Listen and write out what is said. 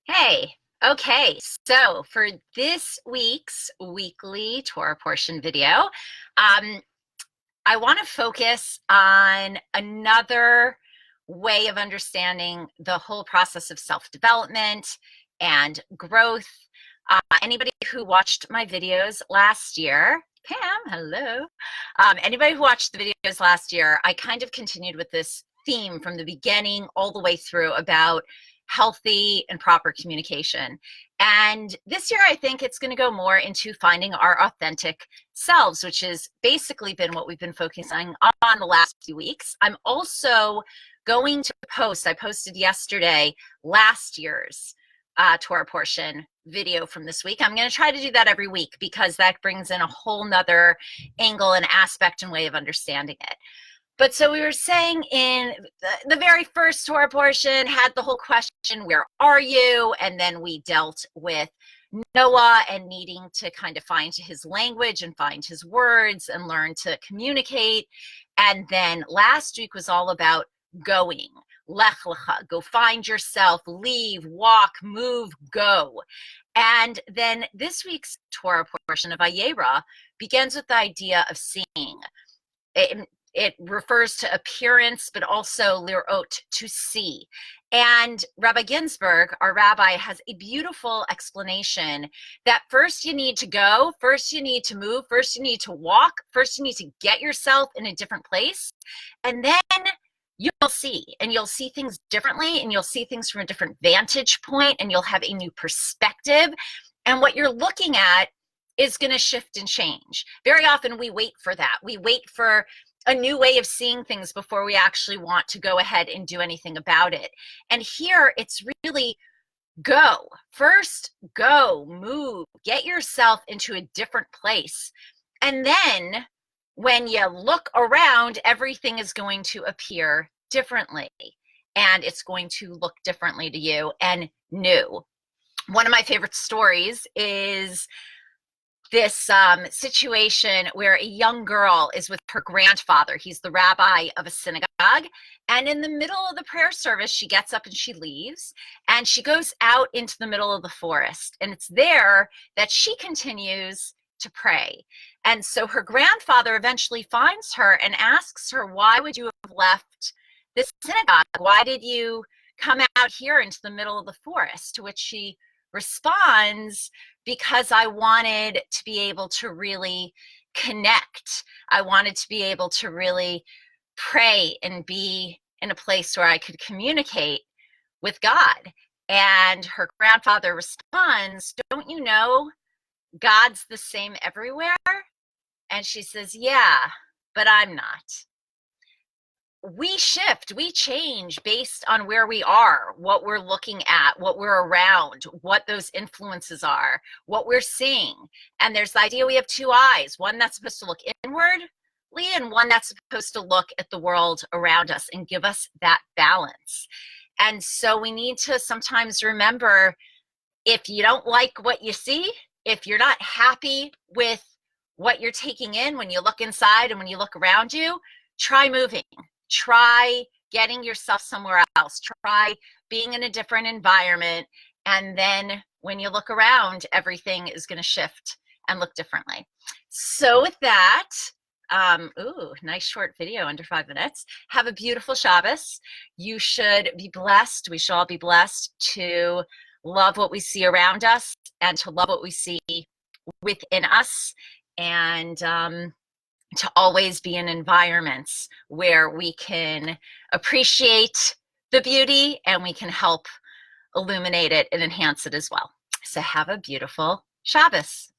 Hey, okay, so for this week's weekly Torah portion video, I want to focus on another way of understanding the whole process of self-development and growth. Anybody who watched my videos last year, Pam, hello. Anybody who watched the videos last year, I kind of continued with this theme from the beginning all the way through about healthy and proper communication. And this year, I think it's going to go more into finding our authentic selves, which has basically been what we've been focusing on the last few weeks. I'm also going to post, I posted yesterday, last year's Torah portion video from this week. I'm going to try to do that every week because that brings in a whole nother angle and aspect and way of understanding it. But so we were saying in the very first Torah portion had the whole question, where are you? And then we dealt with Noah and needing to kind of find his language and find his words and learn to communicate. And then last week was all about going. Lech Lecha, go find yourself, leave, walk, move, go. And then this week's Torah portion of Vayeira begins with the idea of seeing. It refers to appearance, but also lirot, to see. And Rabbi Yitzchak, our rabbi, has a beautiful explanation that first you need to go, first you need to move, first you need to walk, first you need to get yourself in a different place, and then you'll see, and you'll see things differently, and you'll see things from a different vantage point, and you'll have a new perspective, and what you're looking at is going to shift and change. Very often we wait for that. We wait for a new way of seeing things before we actually want to go ahead and do anything about it. And here it's really go. First, go, move, get yourself into a different place. And then when you look around, everything is going to appear differently. And it's going to look differently to you and new. One of my favorite stories is this situation where a young girl is with her grandfather. He's the rabbi of a synagogue. And in the middle of the prayer service, she gets up and she leaves. And she goes out into the middle of the forest. And it's there that she continues to pray. And so her grandfather eventually finds her and asks her, why would you have left this synagogue? Why did you come out here into the middle of the forest? To which she responds, because I wanted to be able to really connect. I wanted to be able to really pray and be in a place where I could communicate with God. And her grandfather responds, don't you know God's the same everywhere? And she says, yeah, but I'm not. We shift, we change based on where we are, what we're looking at, what we're around, what those influences are, what we're seeing. And there's the idea we have two eyes, one that's supposed to look inwardly and one that's supposed to look at the world around us and give us that balance. And so we need to sometimes remember, if you don't like what you see, if you're not happy with what you're taking in when you look inside and when you look around you, try moving. Try getting yourself somewhere else. Try being in a different environment. And then when you look around, everything is going to shift and look differently. So with that, ooh, nice short video, under 5 minutes. Have a beautiful Shabbos. You should be blessed. We should all be blessed to love what we see around us and to love what we see within us. And to always be in environments where we can appreciate the beauty and we can help illuminate it and enhance it as well. So have a beautiful Shabbos.